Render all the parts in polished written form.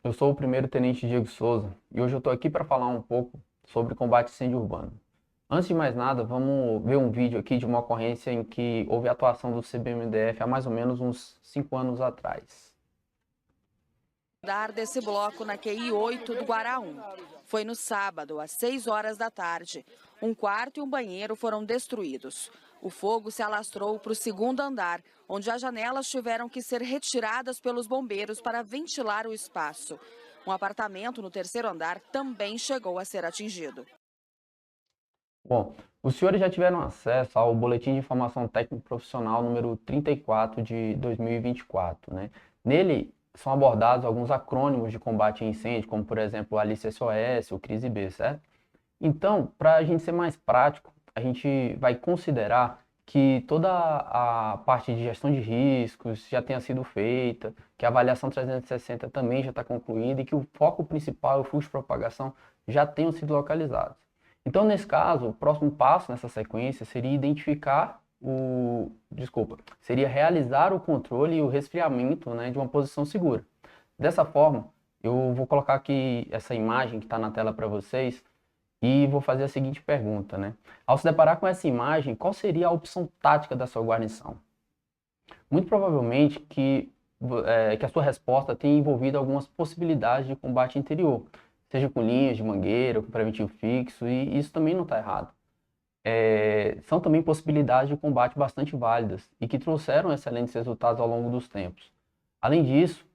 Eu sou o primeiro-tenente Diego Souza e hoje eu estou aqui para falar um pouco sobre combate a incêndio urbano. Antes de mais nada, vamos ver um vídeo aqui de uma ocorrência em que houve atuação do CBMDF há mais ou menos uns 5 anos atrás. Desse bloco na QI 8 do Guaraú. Foi no sábado, às 6 horas da tarde. Um quarto e um banheiro foram destruídos. O fogo se alastrou para o segundo andar, onde as janelas tiveram que ser retiradas pelos bombeiros para ventilar o espaço. Um apartamento no terceiro andar também chegou a ser atingido. Bom, os senhores já tiveram acesso ao Boletim de Informação Técnico Profissional número 34 de 2024, né? Nele são abordados alguns acrônimos de combate a incêndio, como por exemplo o Alice SOS, o CRISI B, certo? Então, para a gente ser mais prático, a gente vai considerar que toda a parte de gestão de riscos já tenha sido feita, que a avaliação 360 também já está concluída e que o foco principal e o fluxo de propagação já tenham sido localizados. Então, nesse caso, o próximo passo nessa sequência seria seria realizar o controle e o resfriamento, né, de uma posição segura. Dessa forma, eu vou colocar aqui essa imagem que está na tela para vocês, e vou fazer a seguinte pergunta, né? Ao se deparar com essa imagem, qual seria a opção tática da sua guarnição? Muito provavelmente que a sua resposta tenha envolvido algumas possibilidades de combate interior, seja com linhas de mangueira, com preventivo fixo, e isso também não está errado. São também possibilidades de combate bastante válidas e que trouxeram excelentes resultados ao longo dos tempos. Além disso,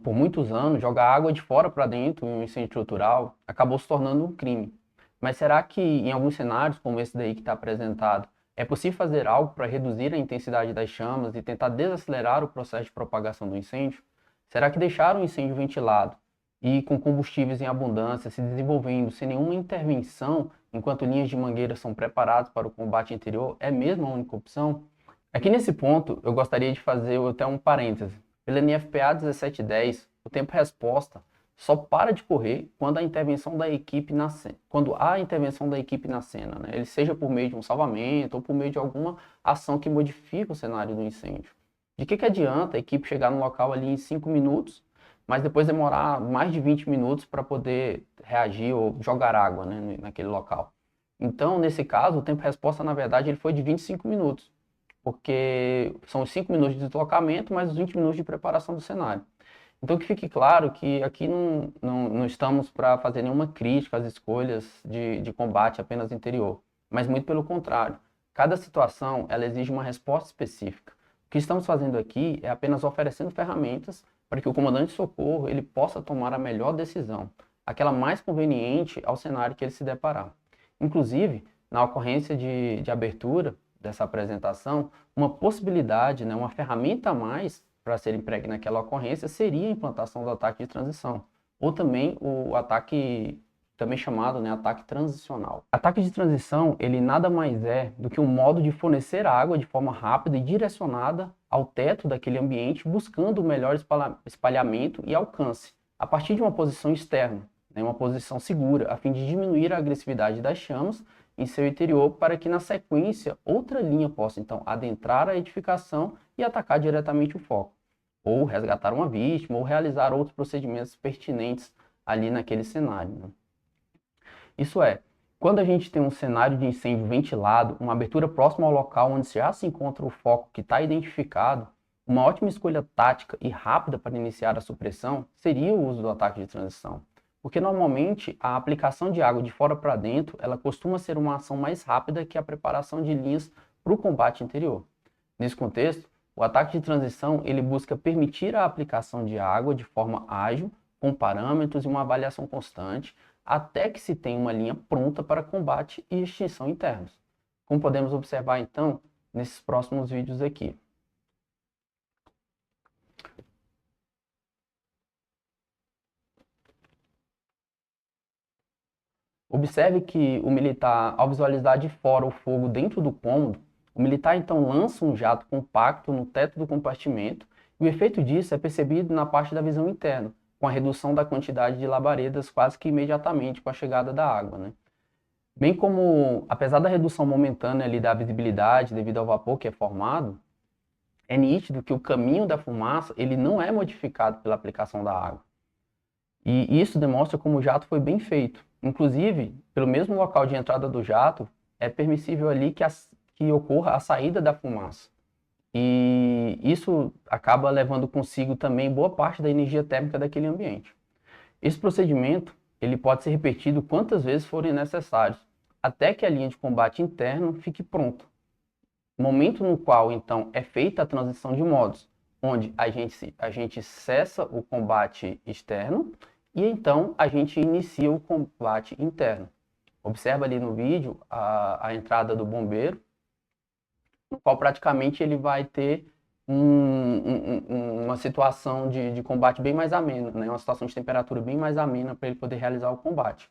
por muitos anos, jogar água de fora para dentro em um incêndio estrutural acabou se tornando um crime. Mas será que em alguns cenários, como esse daí que está apresentado, é possível fazer algo para reduzir a intensidade das chamas e tentar desacelerar o processo de propagação do incêndio? Será que deixar o incêndio ventilado e com combustíveis em abundância se desenvolvendo sem nenhuma intervenção, enquanto linhas de mangueira são preparadas para o combate interior, é mesmo a única opção? Aqui nesse ponto, eu gostaria de fazer até um parêntese. Pela NFPA 1710, o tempo-resposta só para de correr quando há intervenção da equipe na cena, né? Ele seja por meio de um salvamento ou por meio de alguma ação que modifique o cenário do incêndio. De que adianta a equipe chegar no local ali em 5 minutos, mas depois demorar mais de 20 minutos para poder reagir ou jogar água, né, naquele local? Então, nesse caso, o tempo-resposta, na verdade, ele foi de 25 minutos, porque são os 5 minutos de deslocamento mais os 20 minutos de preparação do cenário. Então, que fique claro que aqui não estamos para fazer nenhuma crítica às escolhas de combate apenas interior, mas muito pelo contrário. Cada situação, ela exige uma resposta específica. O que estamos fazendo aqui é apenas oferecendo ferramentas para que o comandante de socorro ele possa tomar a melhor decisão, aquela mais conveniente ao cenário que ele se deparar. Inclusive, na ocorrência de abertura dessa apresentação, uma possibilidade, né, uma ferramenta a mais para ser empregue naquela ocorrência seria a implantação do ataque de transição, ou também o ataque, também chamado, né, ataque transicional. Ataque de transição, ele nada mais é do que um modo de fornecer água de forma rápida e direcionada ao teto daquele ambiente, buscando o melhor espalhamento e alcance, a partir de uma posição externa, né, uma posição segura, a fim de diminuir a agressividade das chamas em seu interior, para que na sequência outra linha possa então adentrar a edificação e atacar diretamente o foco, ou resgatar uma vítima, ou realizar outros procedimentos pertinentes ali naquele cenário, né? Isso é, quando a gente tem um cenário de incêndio ventilado, uma abertura próxima ao local onde já se encontra o foco que está identificado, uma ótima escolha tática e rápida para iniciar a supressão seria o uso do ataque de transição. Porque normalmente a aplicação de água de fora para dentro, ela costuma ser uma ação mais rápida que a preparação de linhas para o combate interior. Nesse contexto, o ataque de transição ele busca permitir a aplicação de água de forma ágil, com parâmetros e uma avaliação constante, até que se tenha uma linha pronta para combate e extinção internos. Como podemos observar então nesses próximos vídeos aqui. Observe que o militar, ao visualizar de fora o fogo dentro do cômodo, o militar então lança um jato compacto no teto do compartimento e o efeito disso é percebido na parte da visão interna, com a redução da quantidade de labaredas quase que imediatamente com a chegada da água, né? Bem como, apesar da redução momentânea ali da visibilidade devido ao vapor que é formado, é nítido que o caminho da fumaça ele não é modificado pela aplicação da água. E isso demonstra como o jato foi bem feito. Inclusive, pelo mesmo local de entrada do jato, é permissível ali que ocorra a saída da fumaça. E isso acaba levando consigo também boa parte da energia térmica daquele ambiente. Esse procedimento ele pode ser repetido quantas vezes forem necessários, até que a linha de combate interno fique pronta. Momento no qual, então, é feita a transição de modos, onde a gente cessa o combate externo e então a gente inicia o combate interno. Observa ali no vídeo a entrada do bombeiro, no qual praticamente ele vai ter uma situação de combate bem mais amena, né? Uma situação de temperatura bem mais amena para ele poder realizar o combate.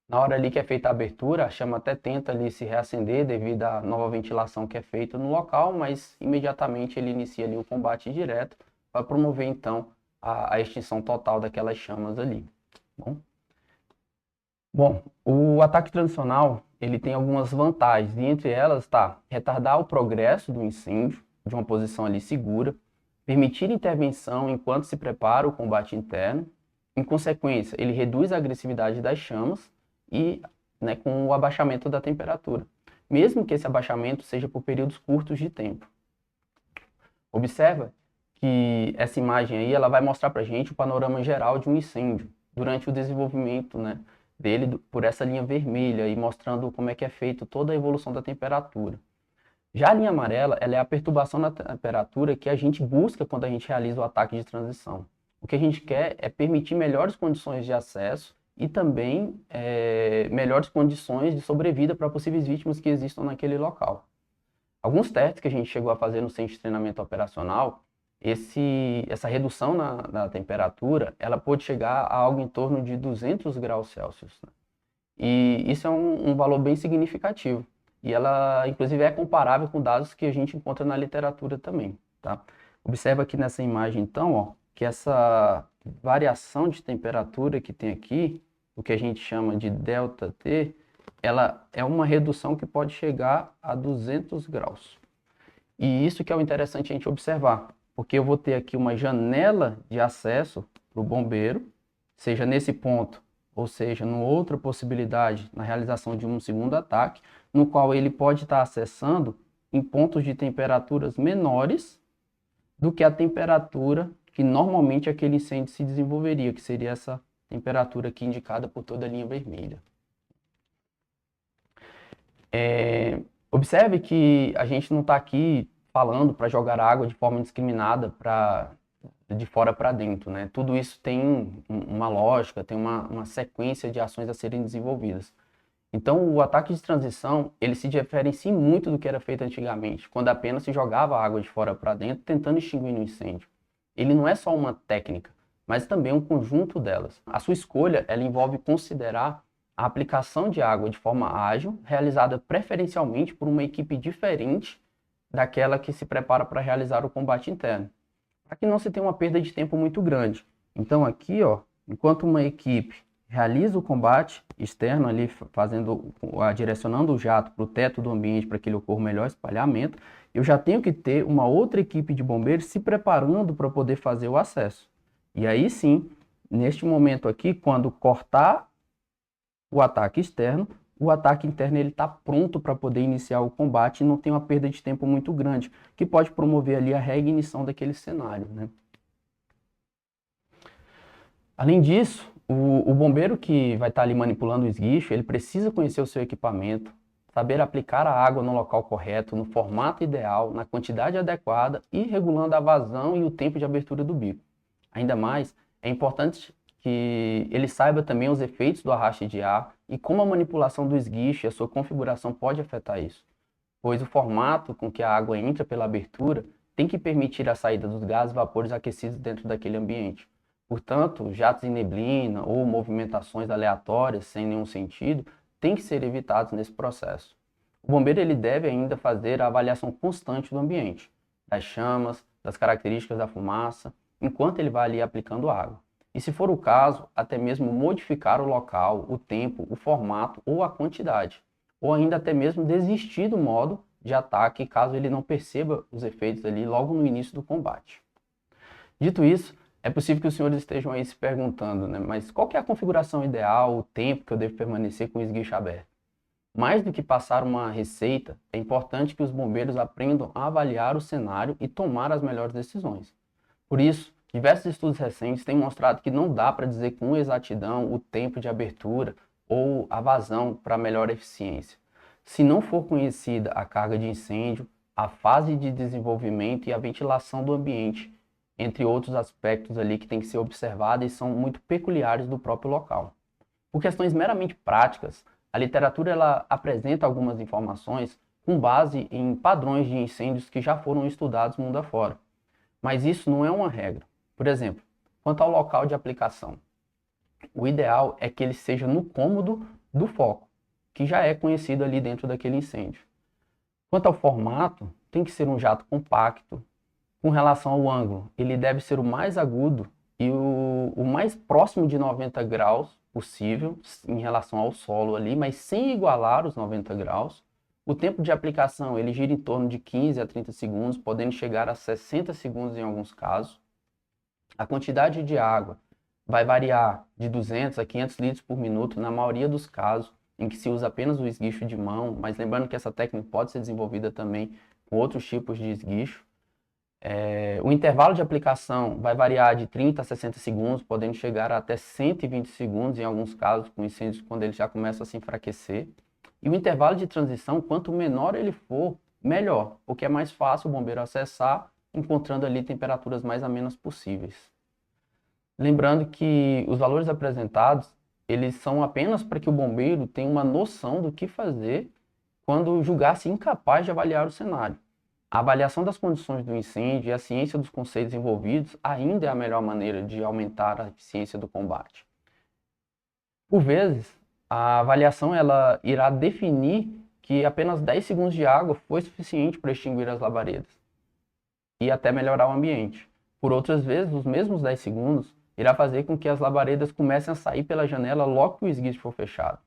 Na hora ali que é feita a abertura, a chama até tenta ali se reacender devido à nova ventilação que é feita no local, mas imediatamente ele inicia ali o combate direto para promover então a extinção total daquelas chamas ali. Bom, o ataque tradicional ele tem algumas vantagens, e entre elas está retardar o progresso do incêndio de uma posição ali segura, permitir intervenção enquanto se prepara o combate interno. Em consequência, ele reduz a agressividade das chamas e, né, com o abaixamento da temperatura, mesmo que esse abaixamento seja por períodos curtos de tempo. Observa que essa imagem aí ela vai mostrar para a gente o panorama geral de um incêndio durante o desenvolvimento, né, dele por essa linha vermelha e mostrando como é que é feito toda a evolução da temperatura. Já a linha amarela, ela é a perturbação na temperatura que a gente busca quando a gente realiza o ataque de transição. O que a gente quer é permitir melhores condições de acesso e também melhores condições de sobrevida para possíveis vítimas que existam naquele local. Alguns testes que a gente chegou a fazer no centro de treinamento operacional, essa redução na temperatura, ela pode chegar a algo em torno de 200 graus Celsius. Né? E isso é um valor bem significativo. E ela, inclusive, é comparável com dados que a gente encontra na literatura também. Tá? Observa aqui nessa imagem, então, ó, que essa variação de temperatura que tem aqui, o que a gente chama de ΔT, ela é uma redução que pode chegar a 200 graus. E isso que é o interessante a gente observar, porque eu vou ter aqui uma janela de acesso para o bombeiro, seja nesse ponto, ou seja, numa outra possibilidade na realização de um segundo ataque, no qual ele pode estar acessando em pontos de temperaturas menores do que a temperatura que normalmente aquele incêndio se desenvolveria, que seria essa temperatura aqui indicada por toda a linha vermelha. Observe que a gente não está aqui falando para jogar água de forma indiscriminada de fora para dentro, né? Tudo isso tem uma lógica, tem uma sequência de ações a serem desenvolvidas. Então, o ataque de transição, ele se diferencia muito do que era feito antigamente, quando apenas se jogava água de fora para dentro, tentando extinguir um incêndio. Ele não é só uma técnica, mas também um conjunto delas. A sua escolha, ela envolve considerar a aplicação de água de forma ágil, realizada preferencialmente por uma equipe diferente daquela que se prepara para realizar o combate interno, para que não se tenha uma perda de tempo muito grande. Então aqui, ó, enquanto uma equipe realiza o combate externo ali, direcionando o jato para o teto do ambiente para que ele ocorra o melhor espalhamento, eu já tenho que ter uma outra equipe de bombeiros se preparando para poder fazer o acesso. E aí sim, neste momento aqui, quando cortar o ataque externo, o ataque interno está pronto para poder iniciar o combate e não tem uma perda de tempo muito grande, que pode promover ali a reignição daquele cenário, né? Além disso, o bombeiro que vai estar ali manipulando o esguicho, ele precisa conhecer o seu equipamento, saber aplicar a água no local correto, no formato ideal, na quantidade adequada e regulando a vazão e o tempo de abertura do bico. Ainda mais, é importante que ele saiba também os efeitos do arraste de ar e como a manipulação do esguicho e a sua configuração pode afetar isso, pois o formato com que a água entra pela abertura tem que permitir a saída dos gases e vapores aquecidos dentro daquele ambiente. Portanto, jatos em neblina ou movimentações aleatórias sem nenhum sentido têm que ser evitados nesse processo. O bombeiro ele deve ainda fazer a avaliação constante do ambiente, das chamas, das características da fumaça, enquanto ele vai ali aplicando água. E se for o caso, até mesmo modificar o local, o tempo, o formato ou a quantidade. Ou ainda até mesmo desistir do modo de ataque caso ele não perceba os efeitos ali logo no início do combate. Dito isso, É possível que os senhores estejam aí se perguntando, né? Mas qual que é a configuração ideal, o tempo que eu devo permanecer com o esguicho aberto? Mais do que passar uma receita, é importante que os bombeiros aprendam a avaliar o cenário e tomar as melhores decisões. Por isso, diversos estudos recentes têm mostrado que não dá para dizer com exatidão o tempo de abertura ou a vazão para melhor eficiência. Se não for conhecida a carga de incêndio, a fase de desenvolvimento e a ventilação do ambiente, entre outros aspectos ali que têm que ser observados e são muito peculiares do próprio local. Por questões meramente práticas, a literatura ela apresenta algumas informações com base em padrões de incêndios que já foram estudados mundo afora. Mas isso não é uma regra. Por exemplo, quanto ao local de aplicação, o ideal é que ele seja no cômodo do foco, que já é conhecido ali dentro daquele incêndio. Quanto ao formato, tem que ser um jato compacto. Com relação ao ângulo, ele deve ser o mais agudo e o mais próximo de 90 graus possível em relação ao solo ali, mas sem igualar os 90 graus. O tempo de aplicação ele gira em torno de 15 a 30 segundos, podendo chegar a 60 segundos em alguns casos. A quantidade de água vai variar de 200 a 500 litros por minuto na maioria dos casos em que se usa apenas o esguicho de mão, mas lembrando que essa técnica pode ser desenvolvida também com outros tipos de esguicho. O intervalo de aplicação vai variar de 30 a 60 segundos, podendo chegar a até 120 segundos em alguns casos, com incêndios quando ele já começa a se enfraquecer. E o intervalo de transição, quanto menor ele for, melhor, porque é mais fácil o bombeiro acessar, encontrando ali temperaturas mais amenas possíveis. Lembrando que os valores apresentados, eles são apenas para que o bombeiro tenha uma noção do que fazer quando julgar-se incapaz de avaliar o cenário. A avaliação das condições do incêndio e a ciência dos conceitos envolvidos ainda é a melhor maneira de aumentar a eficiência do combate. Por vezes, a avaliação ela irá definir que apenas 10 segundos de água foi suficiente para extinguir as labaredas e até melhorar o ambiente. Por outras vezes, os mesmos 10 segundos irá fazer com que as labaredas comecem a sair pela janela logo que o esguicho for fechado.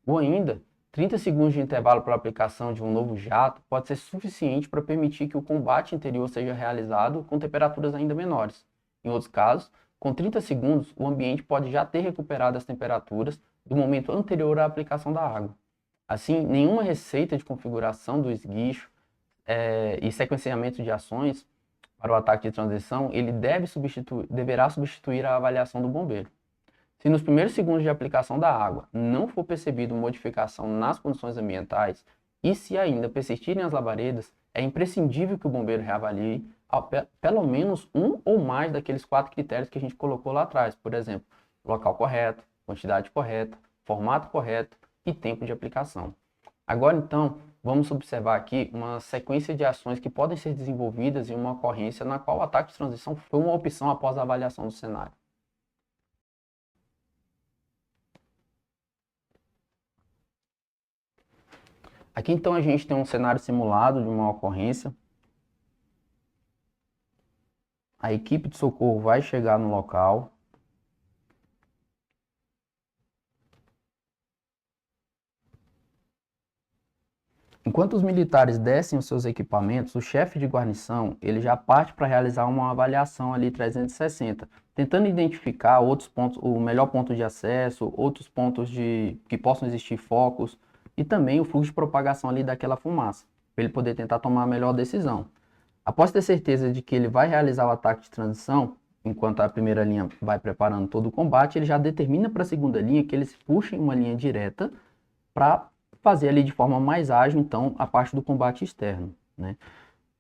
Ou ainda, 30 segundos de intervalo para a aplicação de um novo jato pode ser suficiente para permitir que o combate interior seja realizado com temperaturas ainda menores. Em outros casos, com 30 segundos, o ambiente pode já ter recuperado as temperaturas do momento anterior à aplicação da água. Assim, nenhuma receita de configuração do esguicho e sequenciamento de ações para o ataque de transição, ele deverá substituir a avaliação do bombeiro. Se nos primeiros segundos de aplicação da água não for percebido modificação nas condições ambientais e se ainda persistirem as labaredas, é imprescindível que o bombeiro reavalie pelo menos um ou mais daqueles 4 critérios que a gente colocou lá atrás. Por exemplo, local correto, quantidade correta, formato correto e tempo de aplicação. Agora então, vamos observar aqui uma sequência de ações que podem ser desenvolvidas em uma ocorrência na qual o ataque de transição foi uma opção após a avaliação do cenário. Aqui então a gente tem um cenário simulado de uma ocorrência. A equipe de socorro vai chegar no local. Enquanto os militares descem os seus equipamentos, o chefe de guarnição ele já parte para realizar uma avaliação ali 360, tentando identificar outros pontos, o melhor ponto de acesso, outros pontos que possam existir focos, e também o fluxo de propagação ali daquela fumaça, para ele poder tentar tomar a melhor decisão. Após ter certeza de que ele vai realizar o ataque de transição, enquanto a primeira linha vai preparando todo o combate, ele já determina para a segunda linha que eles puxem uma linha direta para fazer ali de forma mais ágil, então, a parte do combate externo, né?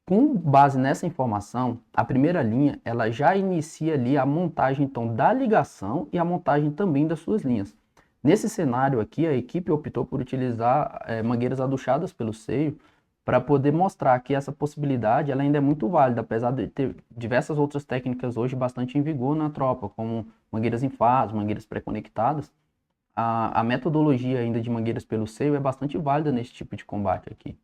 Com base nessa informação, a primeira linha ela já inicia ali a montagem então da ligação e a montagem também das suas linhas. Nesse cenário aqui, a equipe optou por utilizar mangueiras aduchadas pelo seio para poder mostrar que essa possibilidade ela ainda é muito válida, apesar de ter diversas outras técnicas hoje bastante em vigor na tropa, como mangueiras em fase, mangueiras pré-conectadas. A metodologia ainda de mangueiras pelo seio é bastante válida nesse tipo de combate aqui.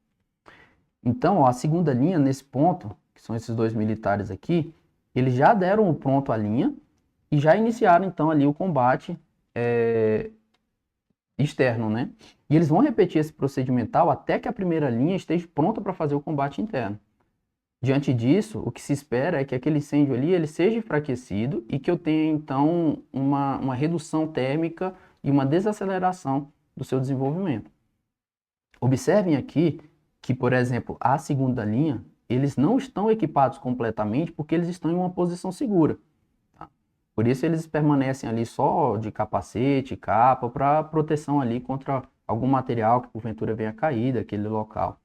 Então, ó, a segunda linha, nesse ponto, que são esses dois militares aqui, eles já deram o pronto à linha e já iniciaram então ali o combate externo, né? E eles vão repetir esse procedimental até que a primeira linha esteja pronta para fazer o combate interno. Diante disso, o que se espera é que aquele incêndio ali ele seja enfraquecido e que eu tenha, então, uma redução térmica e uma desaceleração do seu desenvolvimento. Observem aqui que, por exemplo, a segunda linha, eles não estão equipados completamente porque eles estão em uma posição segura. Tá? Por isso eles permanecem ali só de capacete, capa, para proteção ali contra algum material que porventura venha cair daquele local.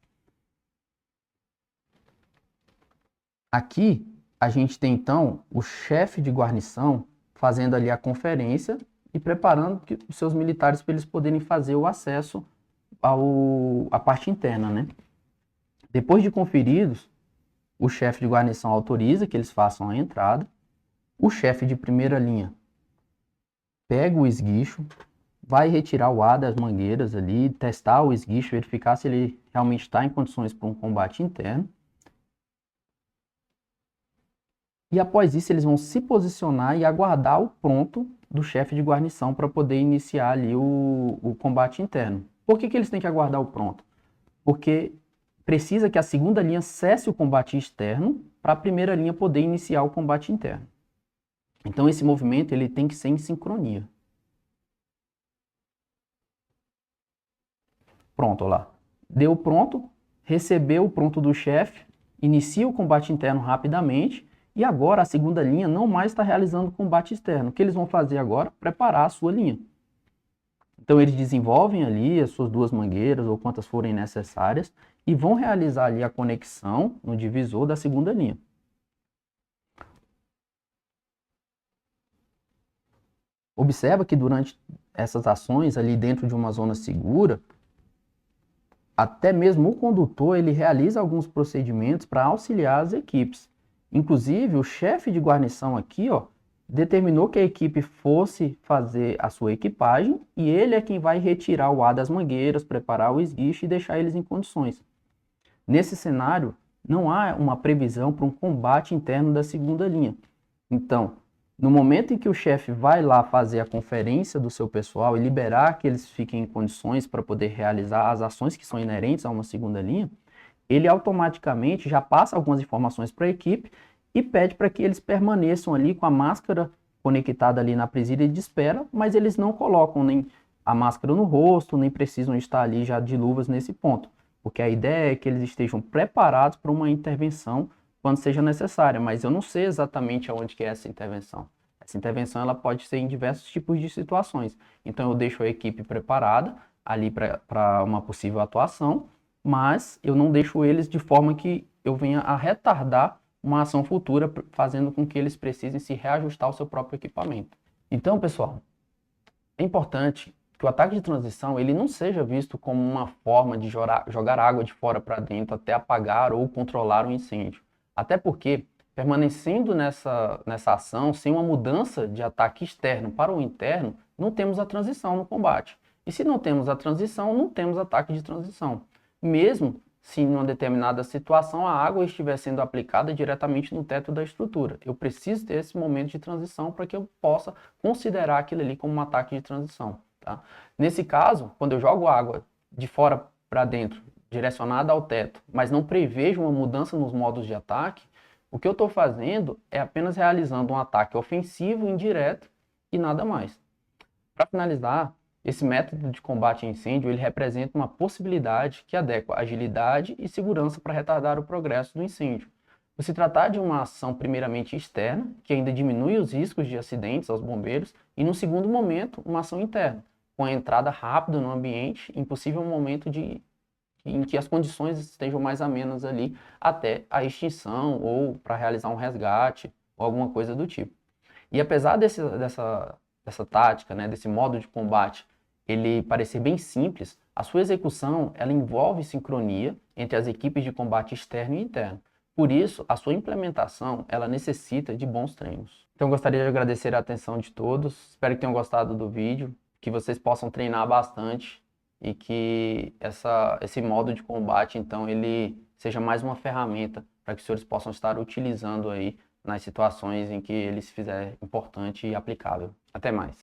Aqui a gente tem então o chefe de guarnição fazendo ali a conferência e preparando os seus militares para eles poderem fazer o acesso à parte interna, né? Depois de conferidos, o chefe de guarnição autoriza que eles façam a entrada. O chefe de primeira linha pega o esguicho, vai retirar o ar das mangueiras ali, testar o esguicho, verificar se ele realmente está em condições para um combate interno. E após isso, eles vão se posicionar e aguardar o pronto do chefe de guarnição para poder iniciar ali o combate interno. Por que eles têm que aguardar o pronto? Porque precisa que a segunda linha cesse o combate externo para a primeira linha poder iniciar o combate interno. Então esse movimento ele tem que ser em sincronia. Pronto, olha lá. Deu pronto, recebeu o pronto do chefe, inicia o combate interno rapidamente e agora a segunda linha não mais está realizando o combate externo. O que eles vão fazer agora? Preparar a sua linha. Então eles desenvolvem ali as suas duas mangueiras ou quantas forem necessárias e vão realizar ali a conexão no divisor da segunda linha. Observa que durante essas ações ali dentro de uma zona segura, até mesmo o condutor ele realiza alguns procedimentos para auxiliar as equipes. Inclusive, o chefe de guarnição aqui, ó, determinou que a equipe fosse fazer a sua equipagem e ele é quem vai retirar o ar das mangueiras, preparar o esguicho e deixar eles em condições. Nesse cenário, não há uma previsão para um combate interno da segunda linha. Então, no momento em que o chefe vai lá fazer a conferência do seu pessoal e liberar que eles fiquem em condições para poder realizar as ações que são inerentes a uma segunda linha, ele automaticamente já passa algumas informações para a equipe e pede para que eles permaneçam ali com a máscara conectada ali na presília de espera, mas eles não colocam nem a máscara no rosto, nem precisam estar ali já de luvas nesse ponto, porque a ideia é que eles estejam preparados para uma intervenção quando seja necessária, mas eu não sei exatamente aonde que é essa intervenção. Essa intervenção ela pode ser em diversos tipos de situações, então eu deixo a equipe preparada ali para uma possível atuação, mas eu não deixo eles de forma que eu venha a retardar uma ação futura, fazendo com que eles precisem se reajustar ao seu próprio equipamento. Então, pessoal, é importante que o ataque de transição ele não seja visto como uma forma de jogar água de fora para dentro até apagar ou controlar o incêndio. Até porque, permanecendo nessa ação, sem uma mudança de ataque externo para o interno, não temos a transição no combate. E se não temos a transição, não temos ataque de transição. Mesmo se em uma determinada situação a água estiver sendo aplicada diretamente no teto da estrutura. Eu preciso ter esse momento de transição para que eu possa considerar aquilo ali como um ataque de transição. Tá? Nesse caso, quando eu jogo água de fora para dentro, direcionada ao teto, mas não prevejo uma mudança nos modos de ataque, o que eu estou fazendo é apenas realizando um ataque ofensivo indireto e nada mais. Para finalizar, esse método de combate a incêndio ele representa uma possibilidade que adequa agilidade e segurança para retardar o progresso do incêndio. Por se tratar de uma ação primeiramente externa, que ainda diminui os riscos de acidentes aos bombeiros, e no segundo momento, uma ação interna, com a entrada rápida no ambiente, em possível momento em que as condições estejam mais amenas ali, até a extinção ou para realizar um resgate ou alguma coisa do tipo. E apesar dessa tática, né, desse modo de combate, ele parecer bem simples, a sua execução ela envolve sincronia entre as equipes de combate externo e interno. Por isso, a sua implementação ela necessita de bons treinos. Então, eu gostaria de agradecer a atenção de todos. Espero que tenham gostado do vídeo, que vocês possam treinar bastante e que esse modo de combate, então, ele seja mais uma ferramenta para que os senhores possam estar utilizando aí nas situações em que ele se fizer importante e aplicável. Até mais.